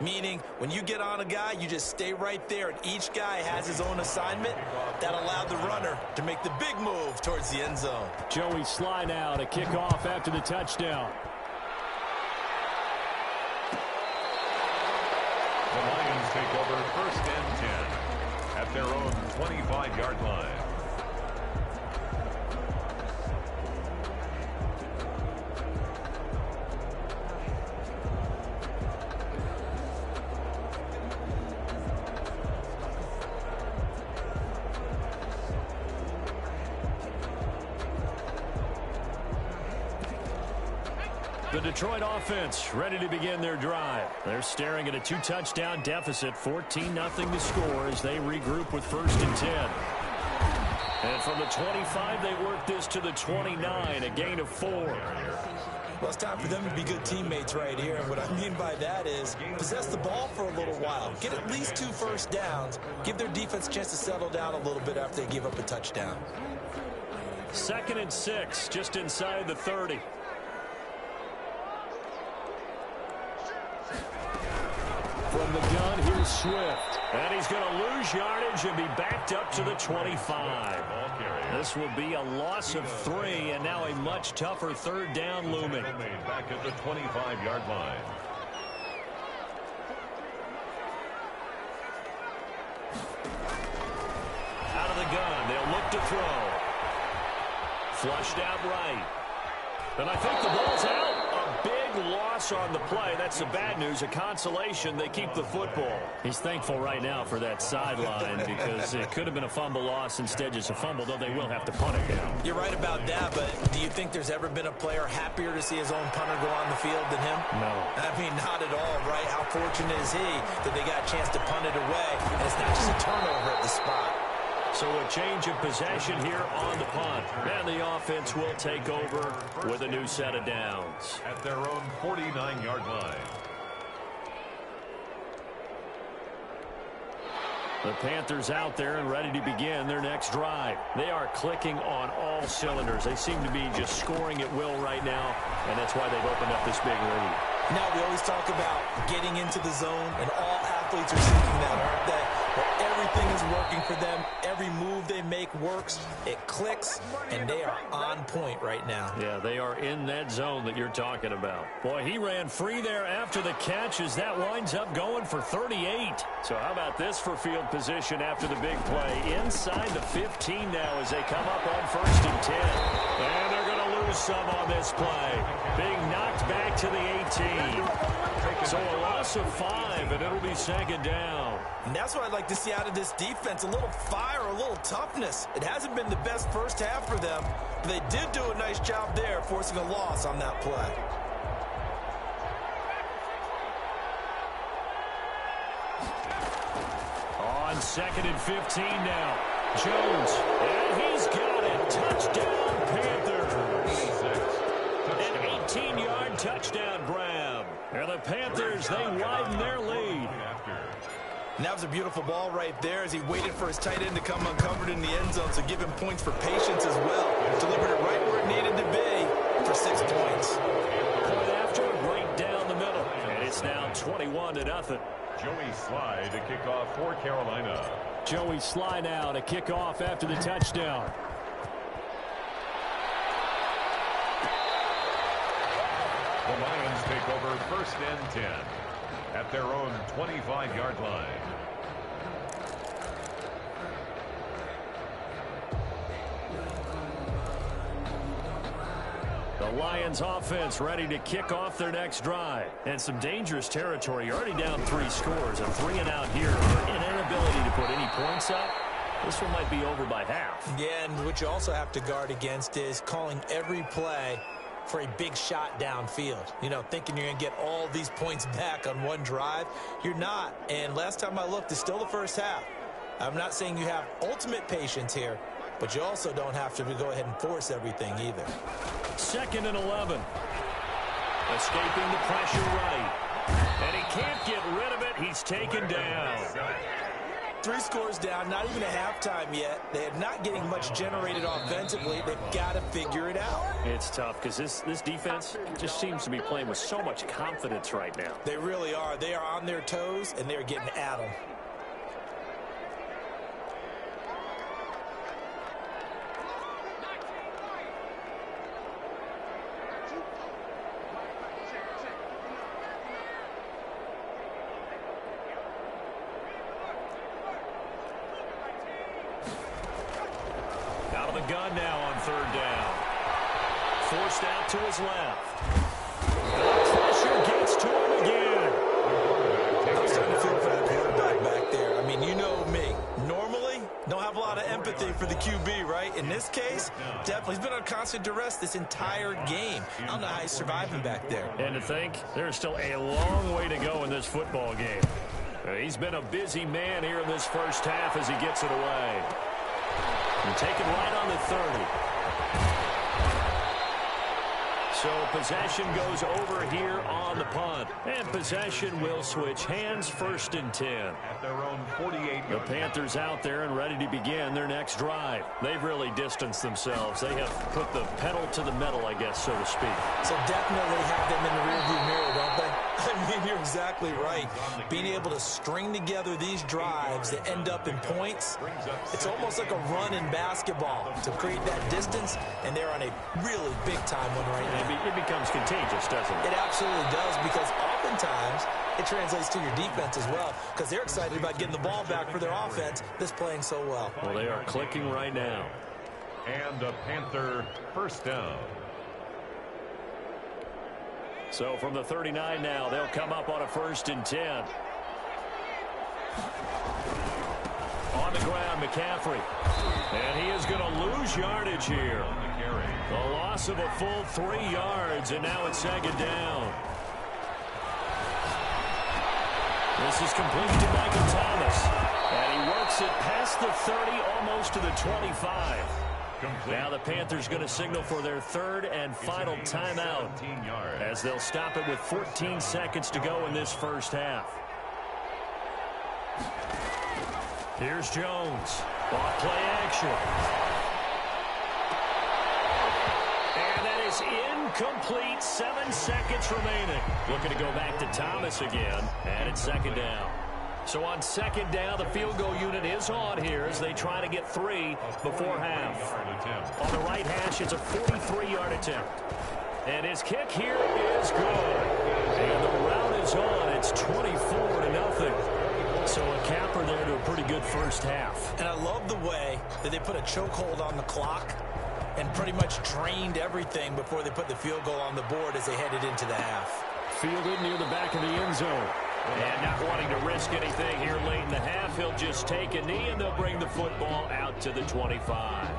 Meaning, when you get on a guy, you just stay right there, and each guy has his own assignment. That allowed the runner to make the big move towards the end zone. Joey Slye now to kick off after the touchdown. The Lions take over 1st and 10 at their own 25-yard line. The Detroit offense ready to begin their drive. They're staring at a 2-touchdown deficit, 14-0 to score as they regroup with 1st and 10. And from the 25, they work this to the 29, a gain of 4. Well, it's time for them to be good teammates right here. And what I mean by that is possess the ball for a little while. Get at least 2 first downs. Give their defense a chance to settle down a little bit after they give up a touchdown. 2nd and 6, just inside the 30. From the gun, here's Swift. And he's going to lose yardage and be backed up to the 25. This will be a loss of 3, and now a much tougher 3rd down looming. Back at the 25-yard line. Out of the gun, they'll look to throw. Flushed out right. And I think the ball's out. A big loss on the play. That's the bad news. A consolation, they keep the football. He's thankful right now for that sideline because it could have been a fumble loss, instead just a fumble, though they will have to punt it down. You're right about that, but do you think there's ever been a player happier to see his own punter go on the field than him? No. I mean, not at all, right? How fortunate is he that they got a chance to punt it away, and it's not just a turnover at the spot. So a change of possession here on the punt. And the offense will take over with a new set of downs. At their own 49-yard line. The Panthers out there and ready to begin their next drive. They are clicking on all cylinders. They seem to be just scoring at will right now, and that's why they've opened up this big lead. Now, we always talk about getting into the zone, and all athletes are seeking that, aren't they? Where everything is working for them. Every move they make works. It clicks, and they are on point right now. Yeah, they are in that zone that you're talking about. Boy, he ran free there after the catch as that winds up going for 38. So how about this for field position after the big play? Inside the 15 now as they come up on 1st and 10. And they're going to lose some on this play. Being knocked back to the 18. So a loss of 5, and it'll be 2nd down. And that's what I'd like to see out of this defense. A little fire, a little toughness. It hasn't been the best first half for them, but they did do a nice job there, forcing a loss on that play. On 2nd and 15 now. Jones, and he's got it. Touchdown, Panthers. An 18-yard touchdown grab. And the Panthers, they widen their lead. And that was a beautiful ball right there as he waited for his tight end to come uncovered in the end zone, so give him points for patience as well. Delivered it right where it needed to be for 6 points. Point after, right down the middle. And it's now 21-0. Joey Slye to kick off for Carolina. Joey Slye now to kick off after the touchdown. The Lions take over 1st and 10 at their own 25-yard line. The Lions offense ready to kick off their next drive. And some dangerous territory. You're already down 3 scores. A 3 and out here. An inability to put any points up. This one might be over by half. Yeah, and what you also have to guard against is calling every play for a big shot downfield. You know, thinking you're going to get all these points back on one drive. You're not. And last time I looked, it's still the first half. I'm not saying you have ultimate patience here, but you also don't have to go ahead and force everything either. 2nd and 11. Escaping the pressure right. And he can't get rid of it. He's taken down. 3 scores down, not even a halftime yet. They're not getting much generated offensively. They've got to figure it out. It's tough because this defense just seems to be playing with so much confidence right now. They really are. They are on their toes, and they're getting at them. Out of the gun now on 3rd down. Forced out to his left. Pressure gets to him again. I'm starting to feel for that quarterback back there. I mean, you know me. Normally, don't have a lot of empathy for the QB, right? In this case, definitely. He's been on constant duress this entire game. I don't know how he's surviving back there. And to think, there's still a long way to go in this football game. He's been a busy man here in this first half as he gets it away. And taken right on the 30. So possession goes over here on the punt. And possession will switch hands, 1st and 10. At their own 48. The Panthers out there and ready to begin their next drive. They've really distanced themselves. They have put the pedal to the metal, I guess, so to speak. So definitely have them in the rearview mirror, don't they? I mean, you're exactly right. Being able to string together these drives that end up in points, it's almost like a run in basketball to create that distance, and they're on a really big-time one right now. It becomes contagious, doesn't it? It absolutely does, because oftentimes it translates to your defense as well, because they're excited about getting the ball back for their offense that's playing so well. Well, they are clicking right now. And a Panther 1st down. So from the 39 now, they'll come up on a 1st and 10. On the ground, McCaffrey. And he is going to lose yardage here. A loss of a full 3 yards, and now it's 2nd down. This is complete to Michael Thomas. And he works it past the 30, almost to the 25. Now the Panthers going to signal for their 3rd and final timeout as they'll stop it with 14 seconds to go in this first half. Here's Jones. Off play action. And that is incomplete. 7 seconds remaining. Looking to go back to Thomas again. And it's 2nd down. So on 2nd down, the field goal unit is on here as they try to get 3 before half. On the right hash, it's a 43-yard attempt. And his kick here is good. And the route is on. It's 24-0. So a capper there to a pretty good first half. And I love the way that they put a chokehold on the clock and pretty much drained everything before they put the field goal on the board as they headed into the half. Fielded near the back of the end zone. And not wanting to risk anything here late in the half, he'll just take a knee and they'll bring the football out to the 25.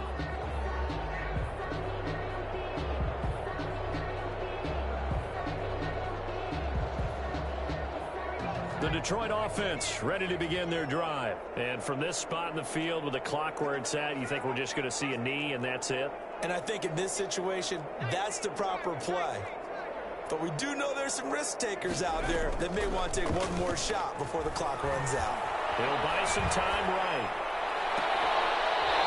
The Detroit offense ready to begin their drive. And from this spot in the field with the clock where it's at, you think we're just going to see a knee and that's it? And I think in this situation, that's the proper play. But we do know there's some risk takers out there that may want to take one more shot before the clock runs out. It'll buy some time right.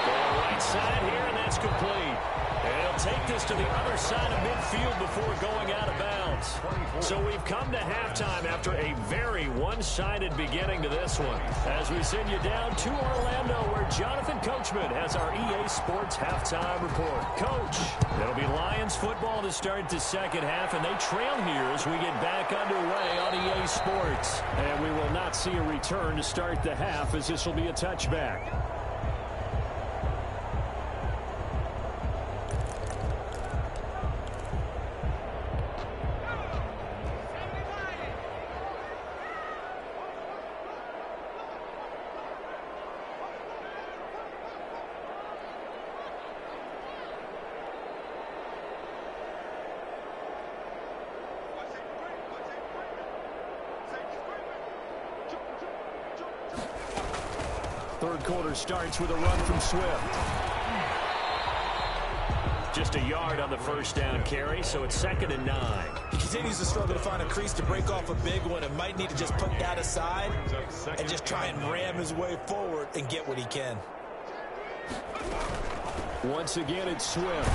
Going right side here, and that's complete. And he'll take this to the other side of midfield before going out of bounds. So we've come to halftime after a very one-sided beginning to this one. As we send you down to Orlando, where Jonathan Coachman has our EA Sports halftime report. Coach, it'll be Lions football to start the second half, and they trail here as we get back underway on EA Sports. And we will not see a return to start the half, as this will be a touchback. Third quarter starts with a run from Swift. Just a yard on the first down carry, so it's 2nd and 9. continues to struggle to find a crease to break off a big one and might need to just put that aside and just try and ram his way forward and get what he can. Once again, it's Swift.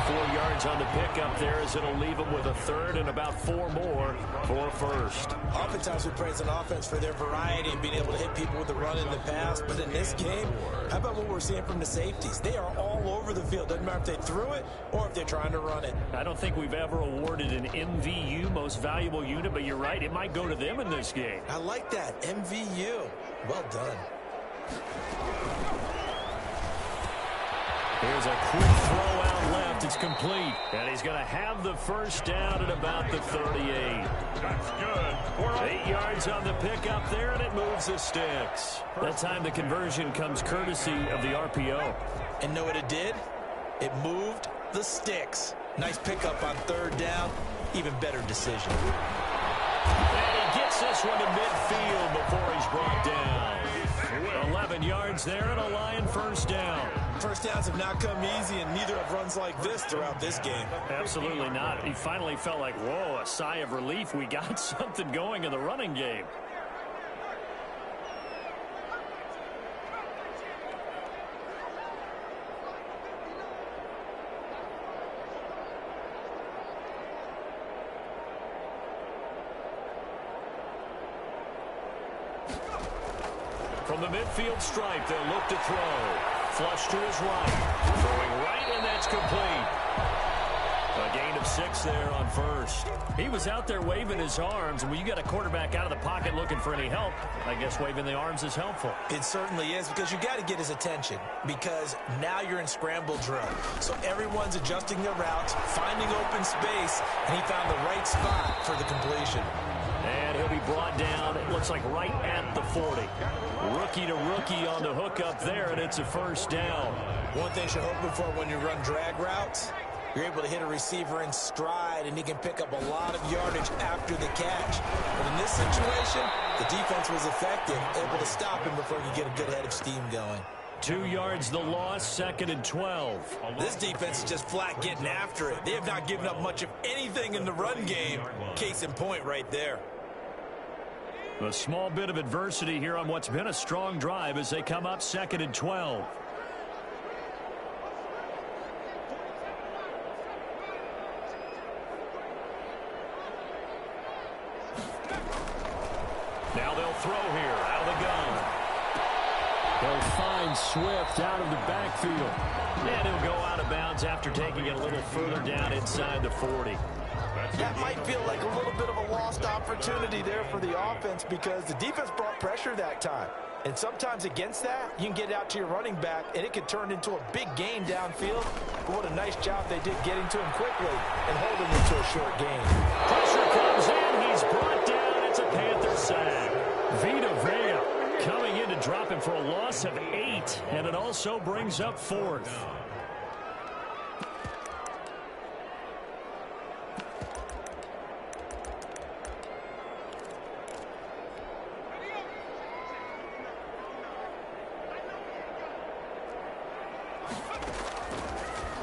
4 yards on the pickup there as it'll leave him with a third and about 4 more for a first. Oftentimes we praise an offense for their variety and being able to hit people with the run in the pass, but in this game, how about what we're seeing from the safeties? They are all over the field. Doesn't matter if they threw it or if they're trying to run it. I don't think we've ever awarded an MVU, most valuable unit, but you're right, it might go to them in this game. I like that, MVU. Well done. Here's a quick throw out left. It's complete. And he's going to have the first down at about the 38. That's good. 8 yards on the pickup there, and it moves the sticks. That time the conversion comes courtesy of the RPO. And know what it did? It moved the sticks. Nice pickup on third down. Even better decision. And he gets this one to midfield before he's brought down. 11 yards there and a Lion first down. First downs have not come easy, and neither have runs like this throughout this game. Absolutely not. He finally felt like, whoa, a sigh of relief. We got something going in the running game. From the midfield stripe, they'll look to throw. Flush to his right. Throwing right, and that's complete. A gain of 6 there on first. He was out there waving his arms, and when you got a quarterback out of the pocket looking for any help, I guess waving the arms is helpful. It certainly is, because you got to get his attention, because now you're in scramble drill. So everyone's adjusting their routes, finding open space, and he found the right spot for the completion. And he'll be brought down, it looks like right at the 40. Rookie to rookie on the hook up there, and it's a first down. One thing you're hoping for when you run drag routes, you're able to hit a receiver in stride, and he can pick up a lot of yardage after the catch. But in this situation, the defense was effective, able to stop him before he could get a good head of steam going. 2 yards the loss, 2nd and 12. This defense is just flat getting after it. They have not given up much of anything in the run game. Case in point right there. A small bit of adversity here on what's been a strong drive as they come up 2nd and 12. Now they'll throw here out of the gun. They'll find Swift out of the backfield. And he'll go out of bounds after taking it a little further down inside the 40. That might feel like a little bit of a lost opportunity there for the offense, because the defense brought pressure that time. And sometimes against that, you can get out to your running back, and it could turn into a big gain downfield. But what a nice job they did getting to him quickly and holding him to a short gain. Pressure comes in. He's brought down. It's a Panther sack. Vita Vea coming in to drop him for a loss of 8, and it also brings up 4th.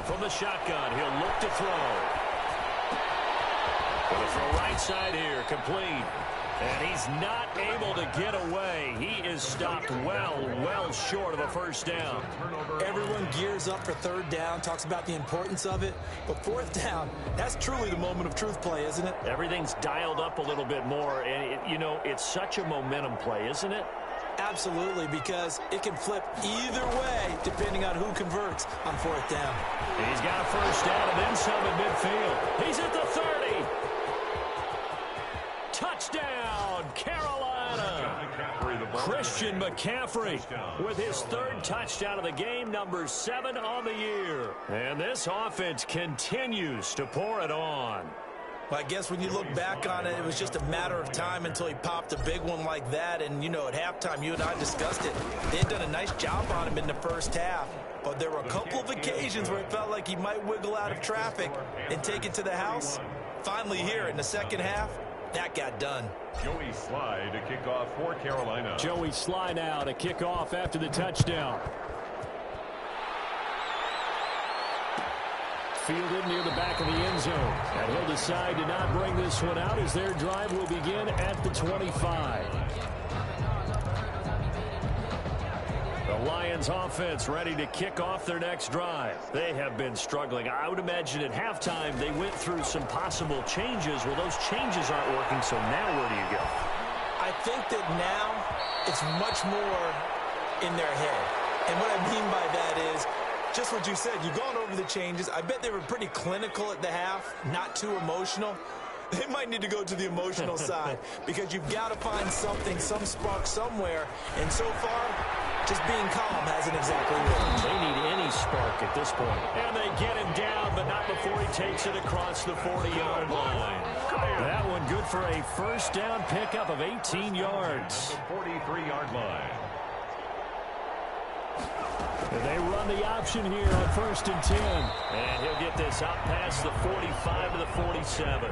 From the shotgun, he'll look to throw. Going to throw right side here, complete. And he's not able to get away. He is stopped well short of a first down. Everyone gears up for third down, talks about the importance of it. But fourth down, that's truly the moment of truth play, isn't it? Everything's dialed up a little bit more. And, it's such a momentum play, isn't it? Absolutely, because it can flip either way depending on who converts on fourth down. He's got a first down and then some at midfield. He's at the 30. Touchdown, Carolina. Christian McCaffrey with his 3rd touchdown of the game, number 7 on the year. And this offense continues to pour it on. Well, I guess when you look back on it, it was just a matter of time until he popped a big one like that. And, at halftime, you and I discussed it. They had done a nice job on him in the first half. But there were a couple of occasions where it felt like he might wiggle out of traffic and take it to the house. Finally here in the second half, that got done. Joey Slye to kick off for Carolina. Joey Slye now to kick off after the touchdown. fielded near the back of the end zone. And he'll decide to not bring this one out as their drive will begin at the 25. The Lions offense ready to kick off their next drive. They have been struggling. I would imagine at halftime they went through some possible changes. Well, those changes aren't working, so now where do you go? I think that now it's much more in their head. And what I mean by that is just what you said. You've gone over the changes. I bet they were pretty clinical at the half, not too emotional. They might need to go to the emotional side because you've got to find something, some spark somewhere. And so far, just being calm hasn't exactly worked. They need any spark at this point. And they get him down, but not before he takes it across the 40-yard line. That one good for a first down pickup of 18 yards. 43-yard line. And they run the option here on 1st and 10. And he'll get this out past the 45 to the 47.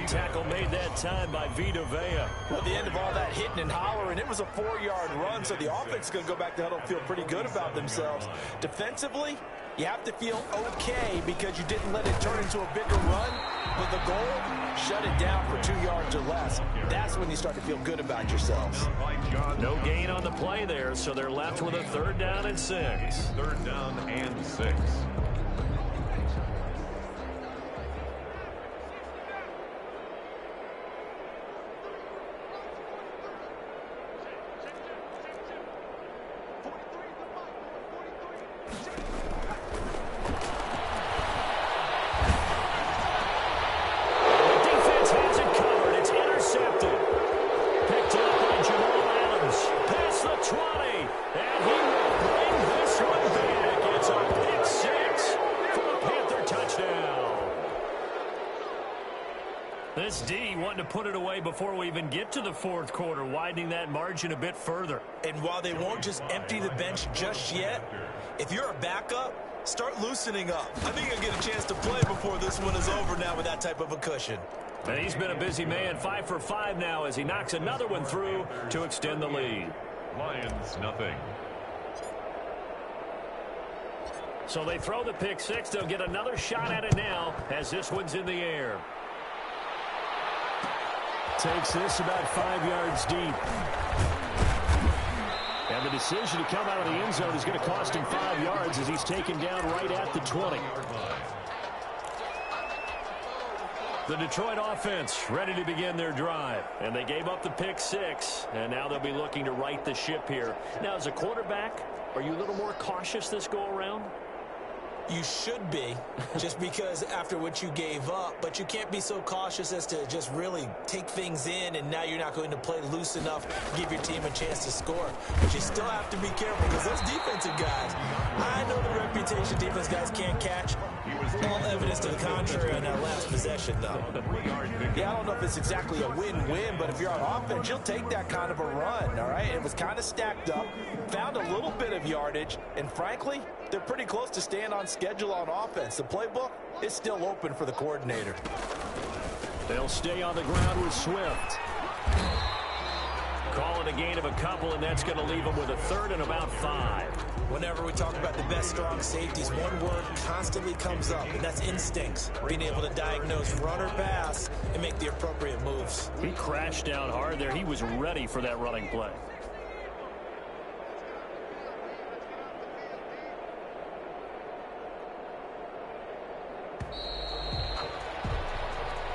Tackle made that time by Vita Vea. Well, at the end of all that hitting and hollering, it was a 4-yard run, so the offense is going to go back to huddle, feel pretty good about themselves. Defensively, you have to feel okay because you didn't let it turn into a bigger run. But the goal, shut it down for 2 yards or less. That's when you start to feel good about yourselves. No gain on the play there, so they're left with a 3rd down and 6. 3rd down and 6. This D wanting to put it away before we even get to the 4th quarter, widening that margin a bit further. And while they won't just empty the bench just yet, if you're a backup, start loosening up. I think you'll get a chance to play before this one is over now with that type of a cushion. And he's been a busy man, 5 for 5 now as he knocks another one through to extend the lead. Lions, nothing. So they throw the pick 6. They'll get another shot at it now as this one's in the air. Takes this about 5 yards deep. And the decision to come out of the end zone is going to cost him 5 yards as he's taken down right at the 20. The Detroit offense ready to begin their drive. And they gave up the pick 6, and now they'll be looking to right the ship here. Now, as a quarterback, are you a little more cautious this go-around? You should be, just because after what you gave up, but you can't be so cautious as to just really take things in, and now you're not going to play loose enough, give your team a chance to score. But you still have to be careful because those defensive guys, I know the reputation defense guys can't catch. All evidence to the contrary on that last possession, though. Yeah, I don't know if it's exactly a win-win, but if you're on offense, you'll take that kind of a run, all right? It was kind of stacked up, found a little bit of yardage, and frankly, they're pretty close to staying on schedule on offense. The playbook is still open for the coordinator. They'll stay on the ground with Swift. Call it a gain of a couple, and that's going to leave them with a 3rd and about 5. Whenever we talk about the best strong safeties, one word constantly comes up, and that's instincts. Being able to diagnose run or pass and make the appropriate moves. He crashed down hard there. He was ready for that running play.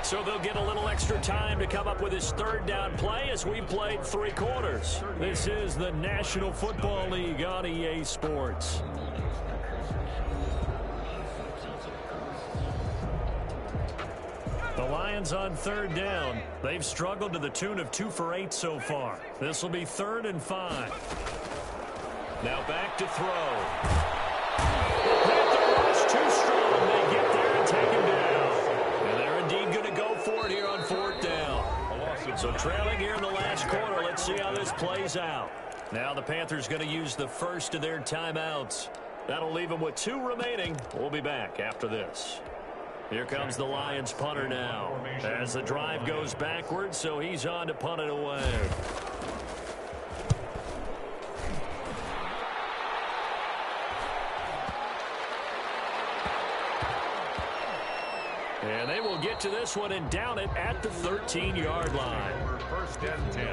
So they'll get a little extra time to come up with his 3rd down play as we've played 3 quarters. This is the National Football League on EA Sports. The Lions on 3rd down. They've struggled to the tune of 2 for 8 so far. This will be 3rd and 5. Now back to throw. The Panther rush too strong. They get there and take him down. And they're indeed going to go for it here on 4th down. So trailing here in the last quarter. Let's see how this plays out. Now the Panthers going to use the first of their timeouts. That'll leave them with 2 remaining. We'll be back after this. Here comes the Lions punter now as the drive goes backwards, so he's on to punt it away. And they will get to this one and down it at the 13-yard line. First and 10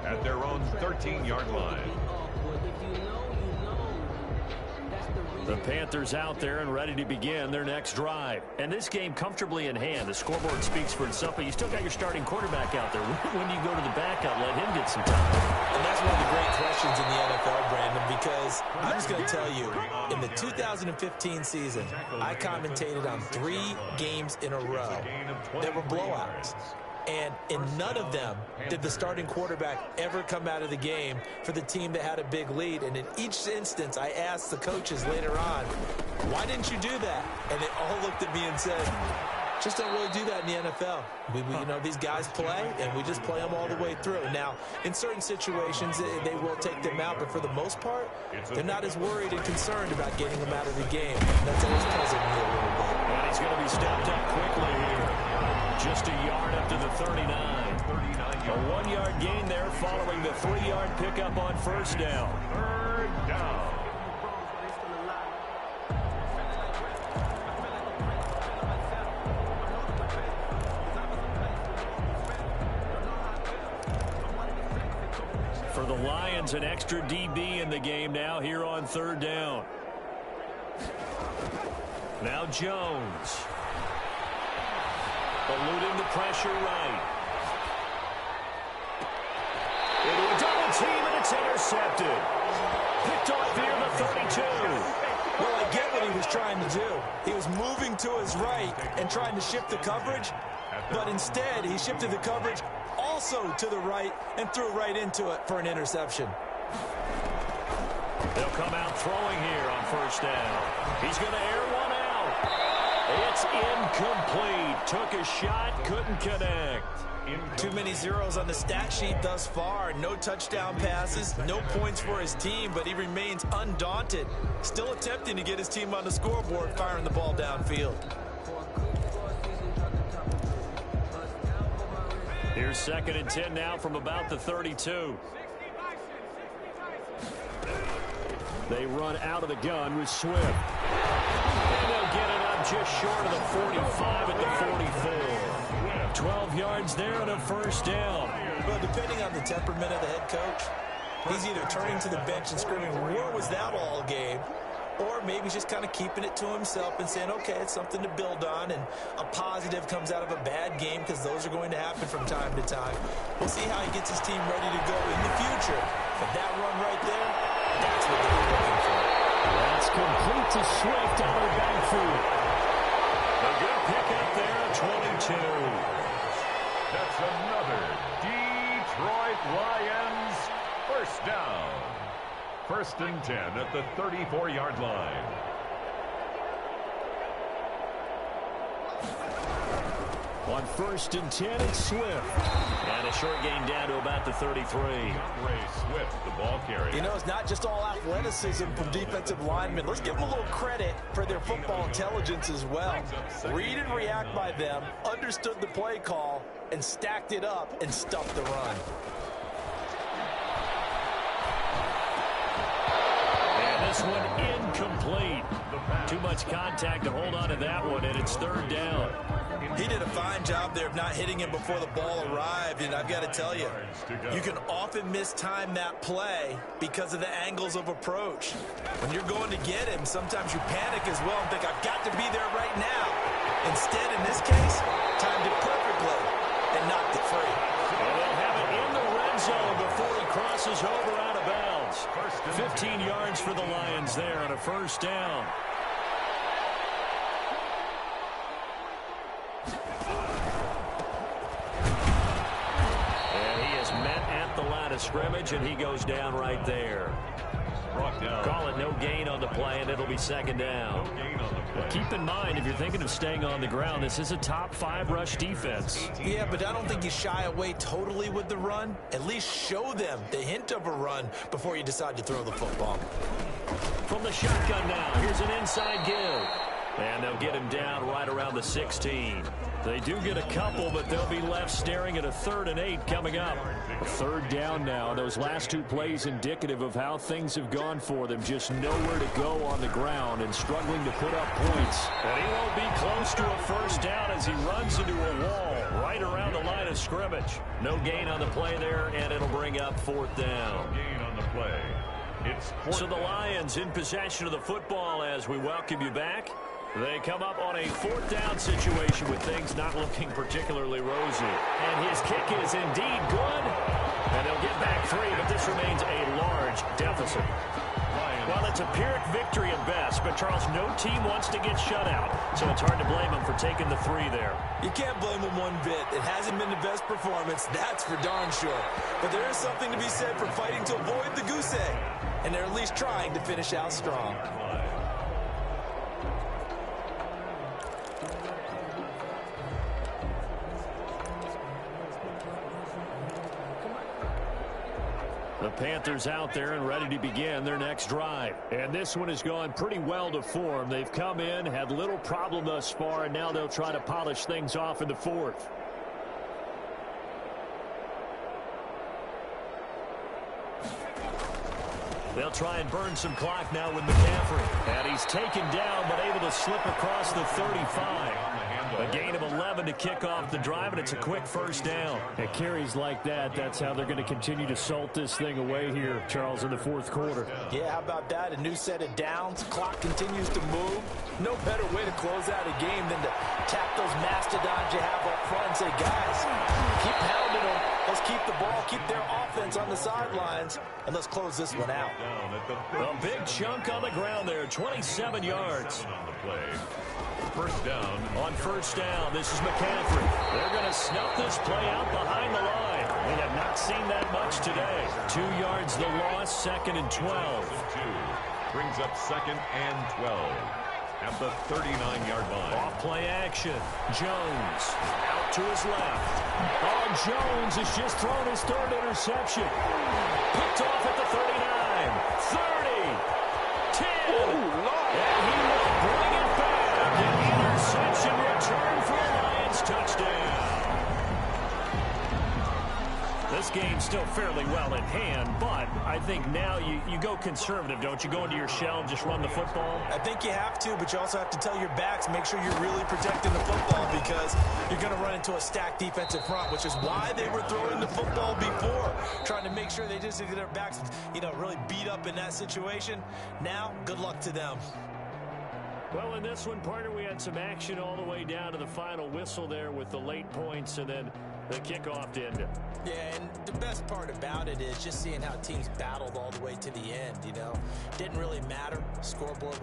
at their own 13-yard line. The Panthers out there and ready to begin their next drive. And this game comfortably in hand. The scoreboard speaks for itself, but you still got your starting quarterback out there. When do you go to the backup, let him get some time? And that's one of the great questions in the NFL, Brandon, because I'm just going to tell you, in the 2015 season, I commentated on 3 games in a row that were blowouts. And in none of them did the starting quarterback ever come out of the game for the team that had a big lead. And in each instance, I asked the coaches later on, why didn't you do that? And they all looked at me and said, just don't really do that in the NFL. You know, these guys play, and we just play them all the way through. Now, in certain situations, they will take them out, but for the most part, they're not as worried and concerned about getting them out of the game. That's always puzzled me a little bit. And he's going to be stopped up quickly here. Just a yard up to the 39. A 1-yard gain there following the 3-yard pickup on first down. Third down. For the Lions, an extra DB in the game now here on third down. Now Jones. Eluding the pressure right. Into a double team, and it's intercepted. Picked off here the 32. Well, I get what he was trying to do. He was moving to his right and trying to shift the coverage, but instead he shifted the coverage also to the right and threw right into it for an interception. They'll come out throwing here on first down. He's going to air one out. It's incomplete. Took a shot, couldn't connect. Too many zeros on the stat sheet thus far. No touchdown passes, no points for his team, but he remains undaunted. Still attempting to get his team on the scoreboard, firing the ball downfield. Here's 2nd and 10 now from about the 32. They run out of the gun with Swift. And they'll get it up just short of the 45 at the 44. 12 yards there and a first down. Well, depending on the temperament of the head coach, he's either turning to the bench and screaming, where was that all game? Or maybe he's just kind of keeping it to himself and saying, okay, it's something to build on, and a positive comes out of a bad game, because those are going to happen from time to time. We'll see how he gets his team ready to go in the future. But that run right there, that's what they're looking for. That's complete to Swift out of the backfield. A good pick up there at 22. That's another Detroit Lions first down. 1st and 10 at the 34-yard line. On 1st and 10, it's Swift. And a short gain down to about the 33. Ray Swift, the ball carrier. You know, it's not just all athleticism from defensive linemen. Let's give them a little credit for their football intelligence as well. Read and react by them, understood the play call, and stacked it up and stuffed the run. This one incomplete. Too much contact to hold on to that one, and it's 3rd down. He did a fine job there of not hitting him before the ball arrived, and I've got to tell you, you can often mistime that play because of the angles of approach. When you're going to get him, sometimes you panic as well and think, I've got to be there right now. Instead, in this case, timed it perfectly and knocked it free. And they'll have it in the red zone before he crosses over out of bounds. 15 yards for the Lions there on a first down. And he is met at the line of scrimmage, and he goes down right there. Call it no gain on the play, and it'll be 2nd down. Well, keep in mind, if you're thinking of staying on the ground, this is a top 5 rush defense. Yeah, but I don't think you shy away totally with the run. At least show them the hint of a run before you decide to throw the football. From the shotgun now, here's an inside give. And they'll get him down right around the 16. They do get a couple, but they'll be left staring at a 3rd and 8 coming up. A 3rd down now. Those last 2 plays indicative of how things have gone for them. Just nowhere to go on the ground and struggling to put up points. And he won't be close to a 1st down as he runs into a wall right around the line of scrimmage. No gain on the play there, and it'll bring up 4th down. No gain on the play. So the Lions in possession of the football as we welcome you back. They come up on a 4th down situation with things not looking particularly rosy. And his kick is indeed good. And they'll get back 3, but this remains a large deficit. Well, it's a Pyrrhic victory at best, but Charles, no team wants to get shut out. So it's hard to blame them for taking the 3 there. You can't blame them one bit. It hasn't been the best performance, that's for darn sure. But there is something to be said for fighting to avoid the goose egg. And they're at least trying to finish out strong. The Panthers out there and ready to begin their next drive. And this one has gone pretty well to form. They've come in, had little problem thus far, and now they'll try to polish things off in the 4th. They'll try and burn some clock now with McCaffrey. And he's taken down, but able to slip across the 35. A gain of 11 to kick off the drive, and it's a quick 1st down. And carries like that, that's how they're going to continue to salt this thing away here, Charles, in the 4th quarter. Yeah, how about that? A new set of downs. Clock continues to move. No better way to close out a game than to tap those mastodons you have up front and say, guys, keep pounding them. Let's keep the ball, keep their offense on the sidelines, and let's close this one out. A big chunk on the ground there, 27 yards. On the play. 1st down. On 1st down, this is McCaffrey. They're going to snuff this play out behind the line. We have not seen that much today. 2 yards the loss, 2nd and 12. 2 brings up 2nd and 12 at the 39-yard line. Off play action. Jones out to his left. Oh, Jones has just thrown his 3rd interception. Picked off at the 39. 30. 10. And he will bring it back. An interception return for a Lions touchdown. This game's still fairly well in hand, but I think now you go conservative, don't you? Go into your shell and just run the football? I think you have to, but you also have to tell your backs, make sure you're really protecting the football because you're going to run into a stacked defensive front, which is why they were throwing the football before, trying to make sure they just get their backs, really beat up in that situation. Now, good luck to them. Well, in this one, partner, we had some action all the way down to the final whistle there with the late points and then the kickoff to end it. Yeah, and the best part about it is just seeing how teams battled all the way to the end, Didn't really matter. Scoreboard was